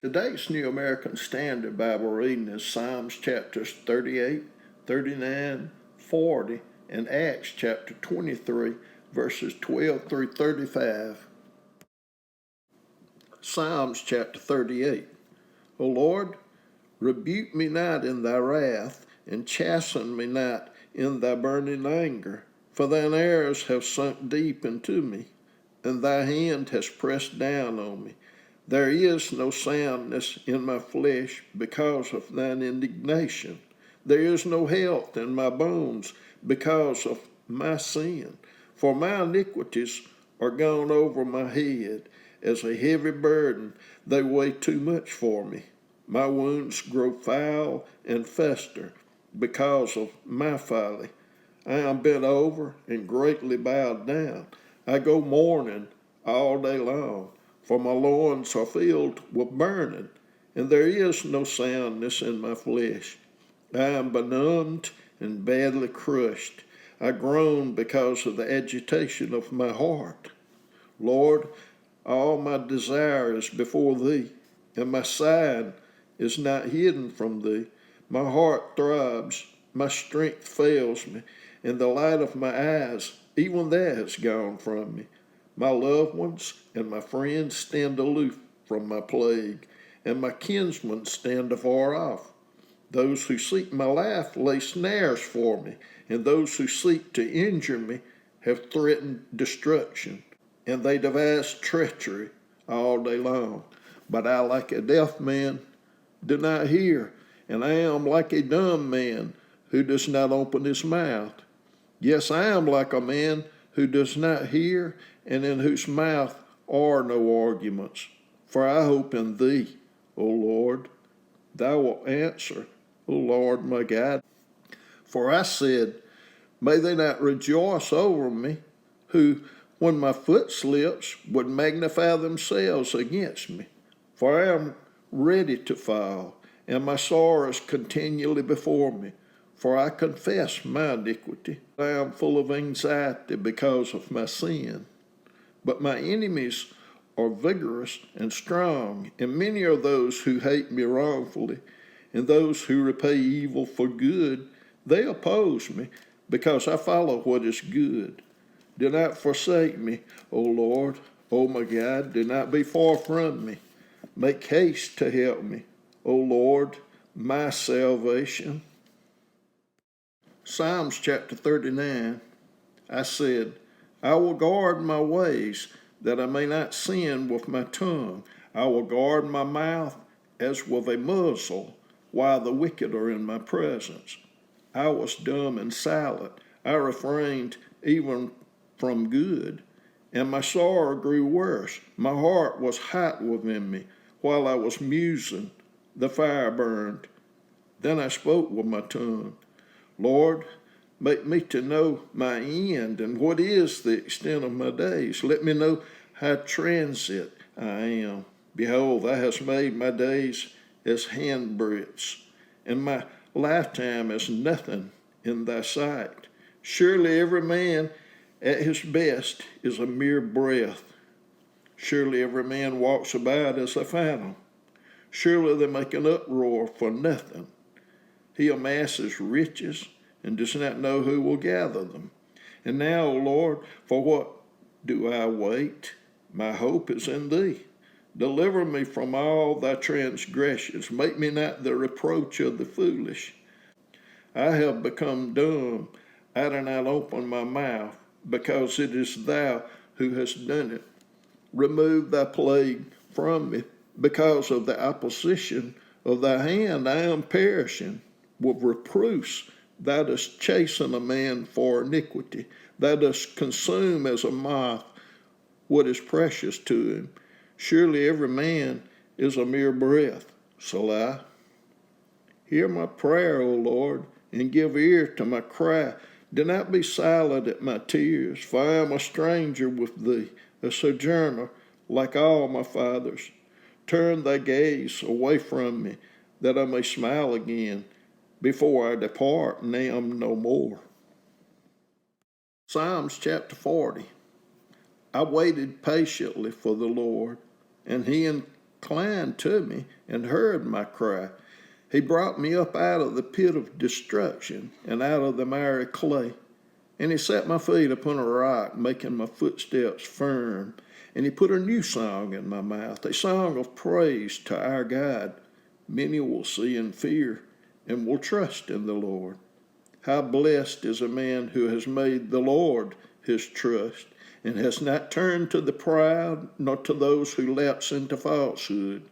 Today's New American Standard Bible reading is Psalms chapters 38, 39, 40, and Acts chapter 23, verses 12 through 35. Psalms chapter 38. O Lord, rebuke me not in thy wrath, and chasten me not in thy burning anger. For thine arrows have sunk deep into me, and thy hand has pressed down on me. There is no soundness in my flesh because of thine indignation. There is no health in my bones because of my sin. For my iniquities are gone over my head. As a heavy burden, they weigh too much for me. My wounds grow foul and fester because of my folly. I am bent over and greatly bowed down. I go mourning all day long, for my loins are filled with burning, and there is no soundness in my flesh. I am benumbed and badly crushed. I groan because of the agitation of my heart. Lord, all my desire is before thee, and my sighing is not hidden from thee. My heart throbs, my strength fails me, and the light of my eyes, even that has gone from me. My loved ones and my friends stand aloof from my plague, and my kinsmen stand afar off. Those who seek my life lay snares for me, and those who seek to injure me have threatened destruction, and they devise treachery all day long. But I, like a deaf man, do not hear, and I am like a dumb man who does not open his mouth. Yes, I am like a man who does not hear, and in whose mouth are no arguments. For I hope in thee, O Lord. Thou wilt answer, O Lord my God. For I said, may they not rejoice over me, who, when my foot slips, would magnify themselves against me. For I am ready to fall, and my sorrow is continually before me. For I confess my iniquity. I am full of anxiety because of my sin. But my enemies are vigorous and strong, and many are those who hate me wrongfully, and those who repay evil for good. They oppose me because I follow what is good. Do not forsake me, O Lord. O my God, do not be far from me. Make haste to help me, O Lord, my salvation. Psalms chapter 39, I said, I will guard my ways, that I may not sin with my tongue. I will guard my mouth as with a muzzle, while the wicked are in my presence. I was dumb and silent. I refrained even from good, and my sorrow grew worse. My heart was hot within me. While I was musing, the fire burned. Then I spoke with my tongue. Lord, make me to know my end, and what is the extent of my days. Let me know how transient I am. Behold, thou hast made my days as handbreadths, and my lifetime as nothing in thy sight. Surely every man at his best is a mere breath. Surely every man walks about as a phantom. Surely they make an uproar for nothing. He amasses riches and does not know who will gather them. And now, O Lord, for what do I wait? My hope is in thee. Deliver me from all thy transgressions. Make me not the reproach of the foolish. I have become dumb. I do not open my mouth, because it is thou who hast done it. Remove thy plague from me. Because of the opposition of thy hand, I am perishing. With reproofs, thou dost chasten a man for iniquity. Thou dost consume as a moth what is precious to him. Surely every man is a mere breath. Selah. Hear my prayer, O Lord, and give ear to my cry. Do not be silent at my tears, for I am a stranger with thee, a sojourner like all my fathers. Turn thy gaze away from me, that I may smile again before I depart and am no more. Psalms chapter 40. I waited patiently for the Lord, and he inclined to me and heard my cry. He brought me up out of the pit of destruction and out of the miry clay. And he set my feet upon a rock, making my footsteps firm. And he put a new song in my mouth, a song of praise to our God. Many will see and fear and will trust in the Lord. How blessed is a man who has made the Lord his trust and has not turned to the proud, nor to those who lapse into falsehood.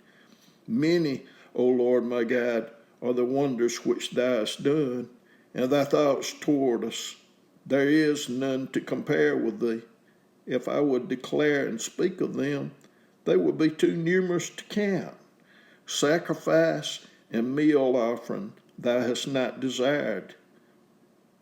Many, O Lord my God, are the wonders which thou hast done, and thy thoughts toward us. There is none to compare with thee. If I would declare and speak of them, they would be too numerous to count. Sacrifice and meal offering thou hast not desired.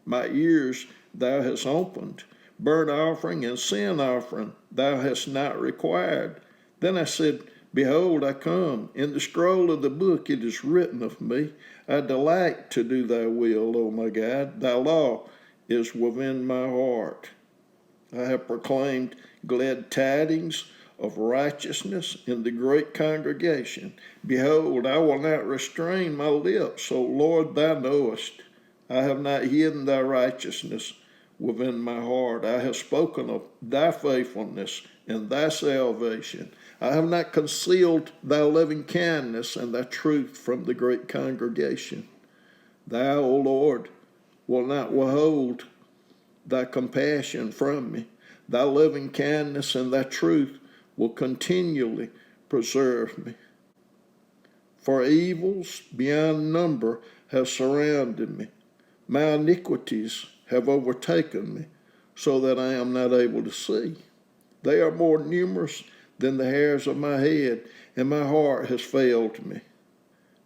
My ears thou hast opened. Burnt offering and sin offering thou hast not required. Then I said, Behold, I come. In the scroll of the book it is written of me. I delight to do thy will, O my God. Thy law is within my heart. I have proclaimed glad tidings of righteousness in the great congregation. Behold, I will not restrain my lips, O Lord, thou knowest. I have not hidden thy righteousness within my heart. I have spoken of thy faithfulness and thy salvation. I have not concealed thy loving kindness and thy truth from the great congregation. Thou, O Lord, will not withhold thy compassion from me. Thy loving kindness and thy truth will continually preserve me. For evils beyond number have surrounded me. My iniquities have overtaken me, so that I am not able to see. They are more numerous than the hairs of my head, and my heart has failed me.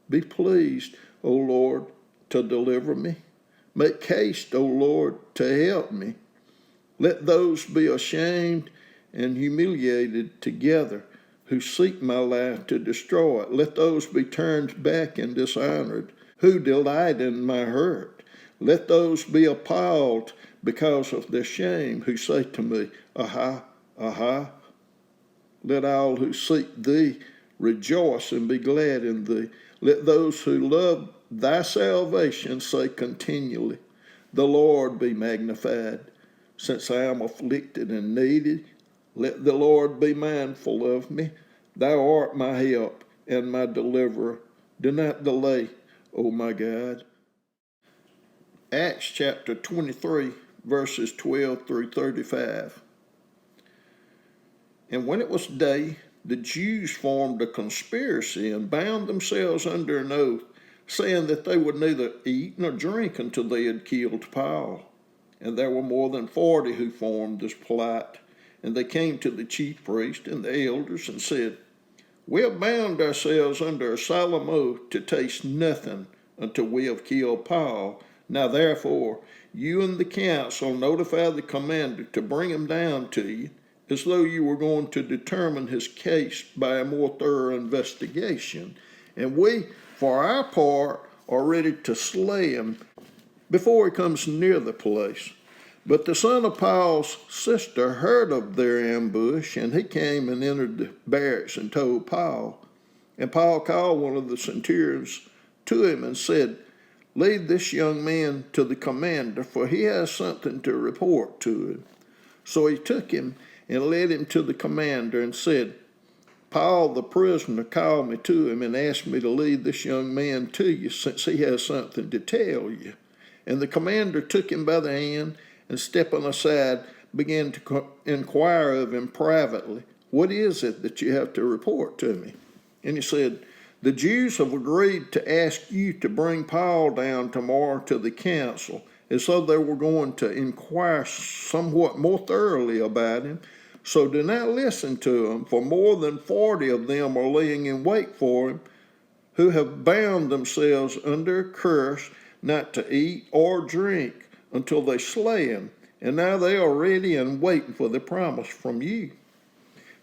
Be pleased, O Lord, to deliver me. Make haste, O Lord, to help me. Let those be ashamed and humiliated together who seek my life to destroy it. Let those be turned back and dishonored who delight in my hurt. Let those be appalled because of their shame who say to me, Aha, aha. Let all who seek thee rejoice and be glad in thee. Let those who love thy salvation say continually, The Lord be magnified. Since I am afflicted and needy, let the Lord be mindful of me. Thou art my help and my deliverer. Do not delay, O my God. Acts chapter 23, verses 12 through 35. And when it was day, the Jews formed a conspiracy and bound themselves under an oath, saying that they would neither eat nor drink until they had killed Paul. And there were more than 40 who formed this plot. And they came to the chief priest and the elders and said, We have bound ourselves under a solemn oath to taste nothing until we have killed Paul. Now therefore, you and the council notify the commander to bring him down to you, as though you were going to determine his case by a more thorough investigation. And we, for our part, are ready to slay him before he comes near the place. But the son of Paul's sister heard of their ambush, and he came and entered the barracks and told Paul. And Paul called one of the centurions to him and said, Lead this young man to the commander, for he has something to report to him. So he took him and led him to the commander and said, Paul the prisoner called me to him and asked me to lead this young man to you, since he has something to tell you. And the commander took him by the hand and, stepping aside, began to inquire of him privately, What is it that you have to report to me? And he said, The Jews have agreed to ask you to bring Paul down tomorrow to the council, as though they were going to inquire somewhat more thoroughly about him. So do not listen to them, for more than 40 of them are laying in wait for him, who have bound themselves under a curse not to eat or drink until they slay him. And now they are ready and waiting for the promise from you.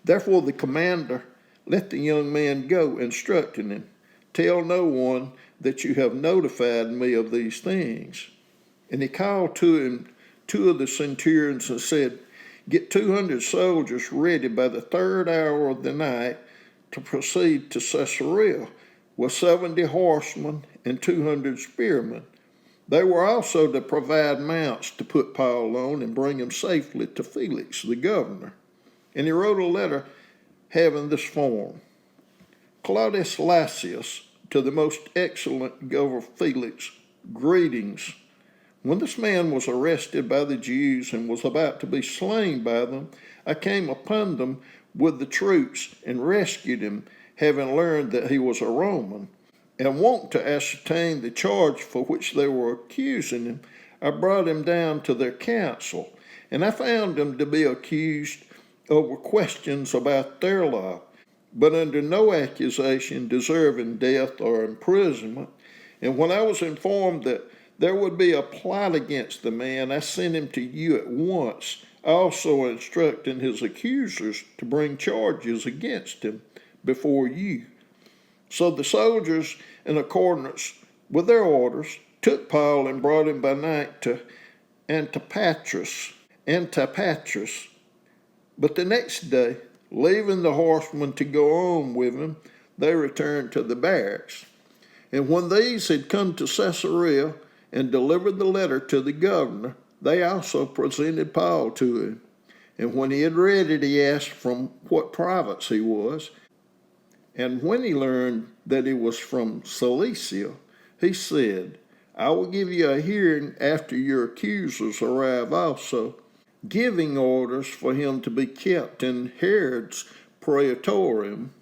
Therefore the commander let the young man go, instructing him, Tell no one that you have notified me of these things. And he called to him 2 of the centurions and said, Get 200 soldiers ready by the 3rd hour of the night, to proceed to Caesarea with 70 horsemen and 200 spearmen. They were also to provide mounts to put Paul on and bring him safely to Felix, the governor. And he wrote a letter having this form: Claudius Lysias, to the most excellent Governor Felix, greetings. When this man was arrested by the Jews and was about to be slain by them, I came upon them with the troops and rescued him, having learned that he was a Roman. And want to ascertain the charge for which they were accusing him, I brought him down to their council, and I found him to be accused over questions about their law, but under no accusation deserving death or imprisonment. And when I was informed that there would be a plot against the man, I sent him to you at once, also instructing his accusers to bring charges against him before you. So the soldiers, in accordance with their orders, took Paul and brought him by night to Antipatris. But the next day, leaving the horsemen to go on with him, they returned to the barracks. And when these had come to Caesarea and delivered the letter to the governor, they also presented Paul to him. And when he had read it, he asked from what province he was. And when he learned that he was from Cilicia, he said, I will give you a hearing after your accusers arrive also, giving orders for him to be kept in Herod's praetorium.